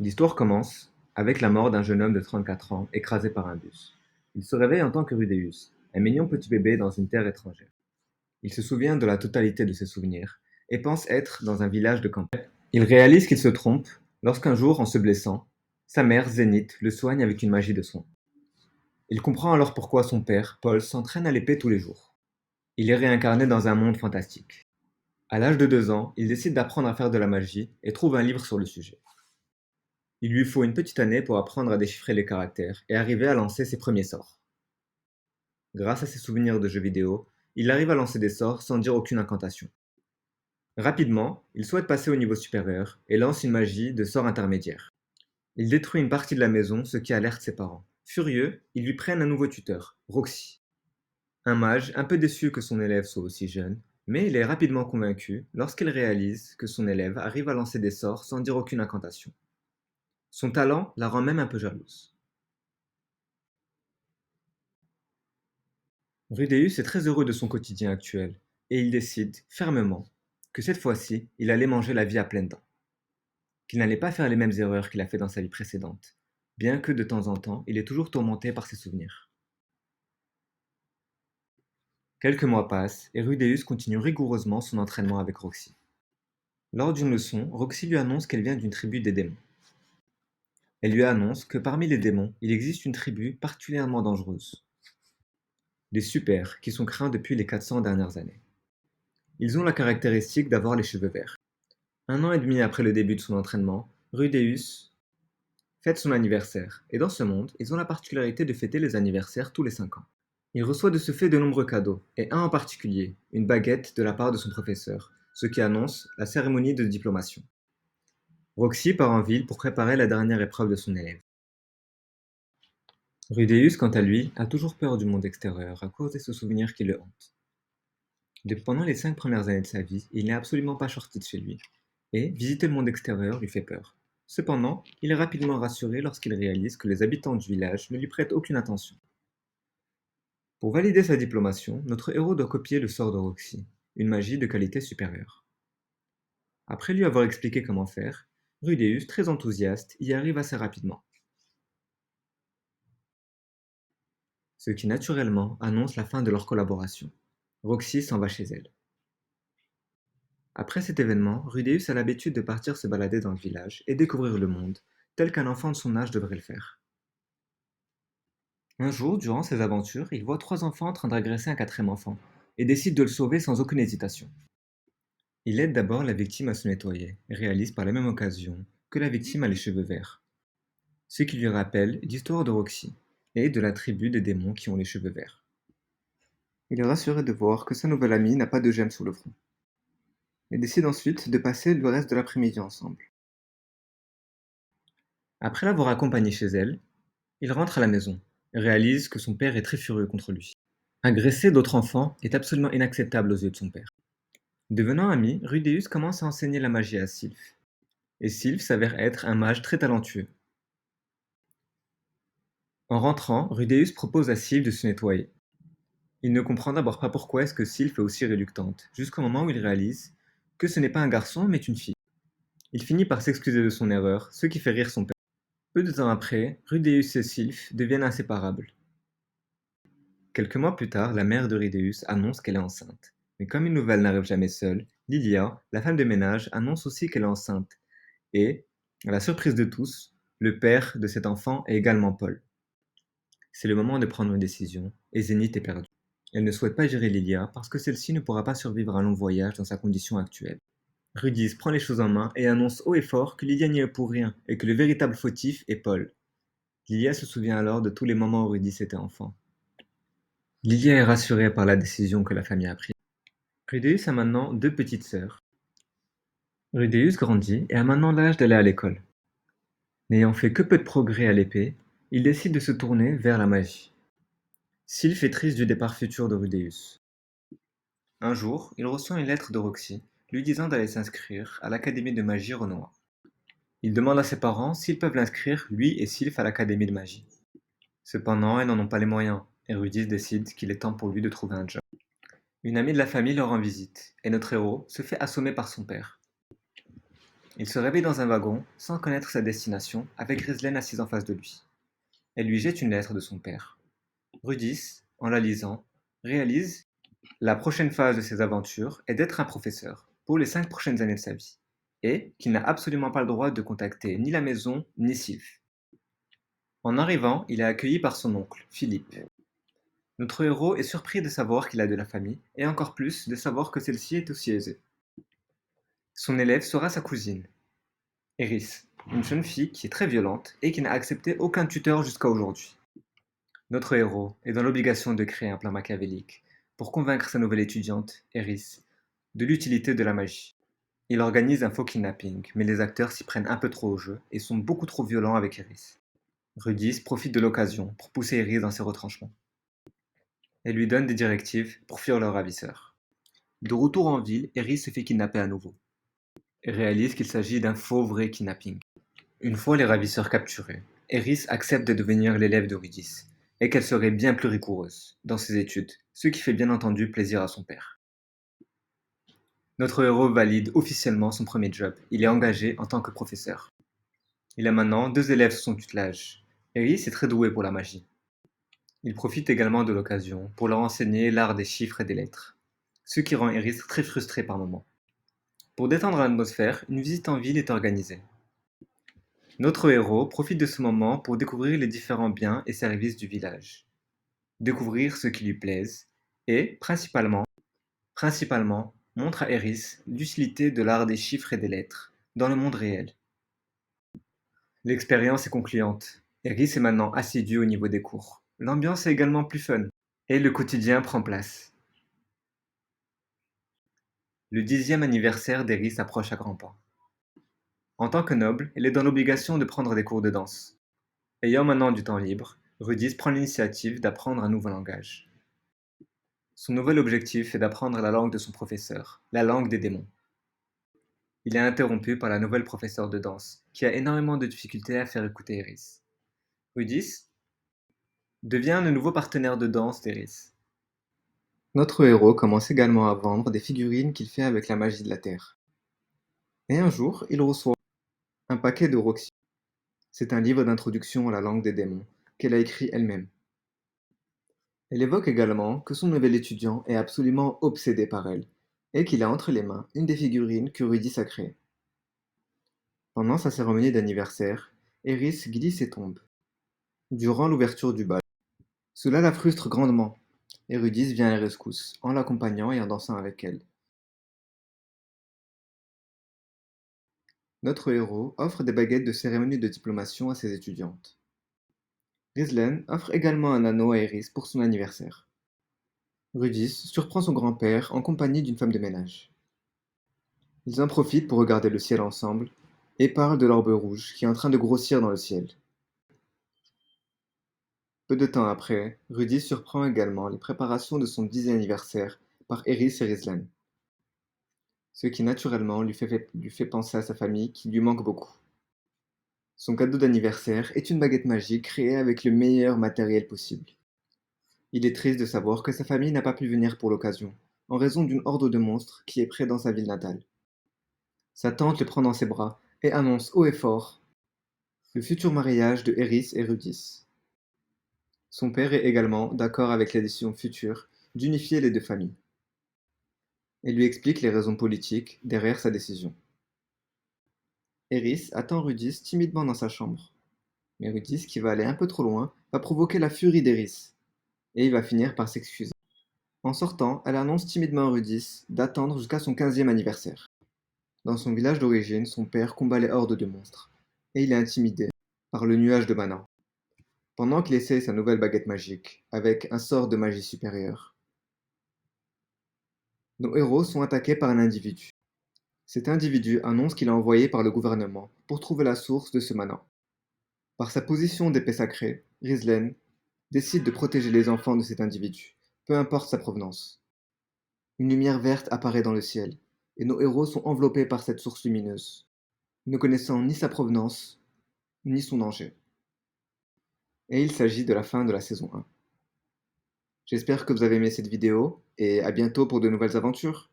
L'histoire commence avec la mort d'un jeune homme de 34 ans écrasé par un bus. Il se réveille en tant que Rudéus, un mignon petit bébé dans une terre étrangère. Il se souvient de la totalité de ses souvenirs et pense être dans un village de campagne. Il réalise qu'il se trompe lorsqu'un jour, en se blessant, sa mère, Zénith, le soigne avec une magie de soin. Il comprend alors pourquoi son père, Paul, s'entraîne à l'épée tous les jours. Il est réincarné dans un monde fantastique. À l'âge de 2 ans, il décide d'apprendre à faire de la magie et trouve un livre sur le sujet. Il lui faut une petite année pour apprendre à déchiffrer les caractères et arriver à lancer ses premiers sorts. Grâce à ses souvenirs de jeux vidéo, il arrive à lancer des sorts sans dire aucune incantation. Rapidement, il souhaite passer au niveau supérieur et lance une magie de sort intermédiaire. Il détruit une partie de la maison, ce qui alerte ses parents. Furieux, ils lui prennent un nouveau tuteur, Roxy. Un mage un peu déçu que son élève soit aussi jeune, mais il est rapidement convaincu lorsqu'il réalise que son élève arrive à lancer des sorts sans dire aucune incantation. Son talent la rend même un peu jalouse. Rudéus est très heureux de son quotidien actuel, et il décide, fermement, que cette fois-ci, il allait manger la vie à pleines dents, qu'il n'allait pas faire les mêmes erreurs qu'il a fait dans sa vie précédente, bien que de temps en temps, il est toujours tourmenté par ses souvenirs. Quelques mois passent, et Rudéus continue rigoureusement son entraînement avec Roxy. Lors d'une leçon, Roxy lui annonce qu'elle vient d'une tribu des démons. Elle lui annonce que parmi les démons, il existe une tribu particulièrement dangereuse, des super, qui sont craints depuis les 400 dernières années. Ils ont la caractéristique d'avoir les cheveux verts. 1 an et demi après le début de son entraînement, Rudéus fête son anniversaire, et dans ce monde, ils ont la particularité de fêter les anniversaires tous les 5 ans. Il reçoit de ce fait de nombreux cadeaux, et un en particulier, une baguette de la part de son professeur, ce qui annonce la cérémonie de diplomation. Roxy part en ville pour préparer la dernière épreuve de son élève. Rudéus, quant à lui, a toujours peur du monde extérieur à cause de ce souvenir qui le hante. Pendant les 5 premières années de sa vie, il n'est absolument pas sorti de chez lui, et visiter le monde extérieur lui fait peur. Cependant, il est rapidement rassuré lorsqu'il réalise que les habitants du village ne lui prêtent aucune attention. Pour valider sa diplomation, notre héros doit copier le sort de Roxy, une magie de qualité supérieure. Après lui avoir expliqué comment faire, Rudéus, très enthousiaste, y arrive assez rapidement, ce qui naturellement annonce la fin de leur collaboration. Roxy s'en va chez elle. Après cet événement, Rudéus a l'habitude de partir se balader dans le village et découvrir le monde, tel qu'un enfant de son âge devrait le faire. Un jour, durant ses aventures, il voit 3 enfants en train d'agresser un quatrième enfant, et décide de le sauver sans aucune hésitation. Il aide d'abord la victime à se nettoyer, et réalise par la même occasion que la victime a les cheveux verts, ce qui lui rappelle l'histoire de Roxy, et de la tribu des démons qui ont les cheveux verts. Il est rassuré de voir que sa nouvelle amie n'a pas de gemme sur le front, et décide ensuite de passer le reste de l'après-midi ensemble. Après l'avoir accompagnée chez elle, il rentre à la maison et réalise que son père est très furieux contre lui. Agresser d'autres enfants est absolument inacceptable aux yeux de son père. Devenant ami, Rudéus commence à enseigner la magie à Sylph, et Sylph s'avère être un mage très talentueux. En rentrant, Rudéus propose à Sylph de se nettoyer. Il ne comprend d'abord pas pourquoi est-ce que Sylph est aussi reluctante, jusqu'au moment où il réalise que ce n'est pas un garçon mais une fille. Il finit par s'excuser de son erreur, ce qui fait rire son père. Peu de temps après, Rudéus et Sylph deviennent inséparables. Quelques mois plus tard, la mère de Rudéus annonce qu'elle est enceinte. Mais comme une nouvelle n'arrive jamais seule, Lilia, la femme de ménage, annonce aussi qu'elle est enceinte. Et, à la surprise de tous, le père de cet enfant est également Paul. C'est le moment de prendre une décision, et Zénith est perdue. Elle ne souhaite pas gérer Lilia parce que celle-ci ne pourra pas survivre à un long voyage dans sa condition actuelle. Rudis prend les choses en main et annonce haut et fort que Lilia n'y est pour rien et que le véritable fautif est Paul. Lilia se souvient alors de tous les moments où Rudis était enfant. Lilia est rassurée par la décision que la famille a prise. Rudéus a maintenant 2 petites sœurs. Rudéus grandit et a maintenant l'âge d'aller à l'école. N'ayant fait que peu de progrès à l'épée, il décide de se tourner vers la magie. Sylph est triste du départ futur de Rudéus. Un jour, il reçoit une lettre de Roxy, lui disant d'aller s'inscrire à l'académie de magie Renoir. Il demande à ses parents s'ils peuvent l'inscrire, lui et Sylph, à l'académie de magie. Cependant, ils n'en ont pas les moyens, et Rudis décide qu'il est temps pour lui de trouver un job. Une amie de la famille leur rend visite, et notre héros se fait assommer par son père. Il se réveille dans un wagon, sans connaître sa destination, avec Ghislaine assise en face de lui. Elle lui jette une lettre de son père. Rudis, en la lisant, réalise la prochaine phase de ses aventures est d'être un professeur pour les 5 prochaines années de sa vie, et qu'il n'a absolument pas le droit de contacter ni la maison ni Sylph. En arrivant, il est accueilli par son oncle, Philippe. Notre héros est surpris de savoir qu'il a de la famille, et encore plus de savoir que celle-ci est aussi aisée. Son élève sera sa cousine, Eris, une jeune fille qui est très violente et qui n'a accepté aucun tuteur jusqu'à aujourd'hui. Notre héros est dans l'obligation de créer un plan machiavélique pour convaincre sa nouvelle étudiante, Eris, de l'utilité de la magie. Il organise un faux kidnapping, mais les acteurs s'y prennent un peu trop au jeu et sont beaucoup trop violents avec Eris. Rudis profite de l'occasion pour pousser Eris dans ses retranchements et lui donne des directives pour fuir le ravisseur. De retour en ville, Eris se fait kidnapper à nouveau et réalise qu'il s'agit d'un faux vrai kidnapping. Une fois les ravisseurs capturés, Eris accepte de devenir l'élève de Rudis et qu'elle serait bien plus rigoureuse dans ses études, ce qui fait bien entendu plaisir à son père. Notre héros valide officiellement son premier job, il est engagé en tant que professeur. Il a maintenant 2 élèves sous son tutelage. Eris est très doué pour la magie. Il profite également de l'occasion pour leur enseigner l'art des chiffres et des lettres, ce qui rend Eris très frustré par moments. Pour détendre l'atmosphère, une visite en ville est organisée. Notre héros profite de ce moment pour découvrir les différents biens et services du village, découvrir ce qui lui plaise et, principalement, montre à Eris l'utilité de l'art des chiffres et des lettres dans le monde réel. L'expérience est concluante. Eris est maintenant assidu au niveau des cours. L'ambiance est également plus fun et le quotidien prend place. Le 10e anniversaire d'Eris approche à grands pas. En tant que noble, elle est dans l'obligation de prendre des cours de danse. Ayant maintenant du temps libre, Rudis prend l'initiative d'apprendre un nouveau langage. Son nouvel objectif est d'apprendre la langue de son professeur, la langue des démons. Il est interrompu par la nouvelle professeure de danse, qui a énormément de difficultés à faire écouter Eris. Rudis devient le nouveau partenaire de danse d'Eris. Notre héros commence également à vendre des figurines qu'il fait avec la magie de la Terre. Et un jour, il reçoit un paquet de Roxy. C'est un livre d'introduction à la langue des démons, qu'elle a écrit elle-même. Elle évoque également que son nouvel étudiant est absolument obsédé par elle, et qu'il a entre les mains une des figurines que Rudis a créées. Pendant sa cérémonie d'anniversaire, Eris glisse et tombe. Durant l'ouverture du bal, cela la frustre grandement, et Rudis vient à la rescousse, en l'accompagnant et en dansant avec elle. Notre héros offre des baguettes de cérémonie de diplomation à ses étudiantes. Ghislaine offre également un anneau à Eris pour son anniversaire. Rudis surprend son grand-père en compagnie d'une femme de ménage. Ils en profitent pour regarder le ciel ensemble et parlent de l'orbe rouge qui est en train de grossir dans le ciel. Peu de temps après, Rudis surprend également les préparations de son 10e anniversaire par Eris et Ghislaine, ce qui naturellement lui fait penser à sa famille qui lui manque beaucoup. Son cadeau d'anniversaire est une baguette magique créée avec le meilleur matériel possible. Il est triste de savoir que sa famille n'a pas pu venir pour l'occasion, en raison d'une horde de monstres qui est près dans sa ville natale. Sa tante le prend dans ses bras et annonce haut et fort le futur mariage de Eris et Rudis. Son père est également d'accord avec la décision future d'unifier les 2 familles, et lui explique les raisons politiques derrière sa décision. Eris attend Rudis timidement dans sa chambre, mais Rudis, qui va aller un peu trop loin, va provoquer la furie d'Eris, et il va finir par s'excuser. En sortant, elle annonce timidement à Rudis d'attendre jusqu'à son 15e anniversaire. Dans son village d'origine, son père combat les hordes de monstres, et il est intimidé par le nuage de mana. Pendant qu'il essaye sa nouvelle baguette magique, avec un sort de magie supérieure, nos héros sont attaqués par un individu. Cet individu annonce qu'il est envoyé par le gouvernement pour trouver la source de ce mana. Par sa position d'épée sacrée, Ghislaine décide de protéger les enfants de cet individu, peu importe sa provenance. Une lumière verte apparaît dans le ciel, et nos héros sont enveloppés par cette source lumineuse, ne connaissant ni sa provenance, ni son danger. Et il s'agit de la fin de la saison 1. J'espère que vous avez aimé cette vidéo, et à bientôt pour de nouvelles aventures.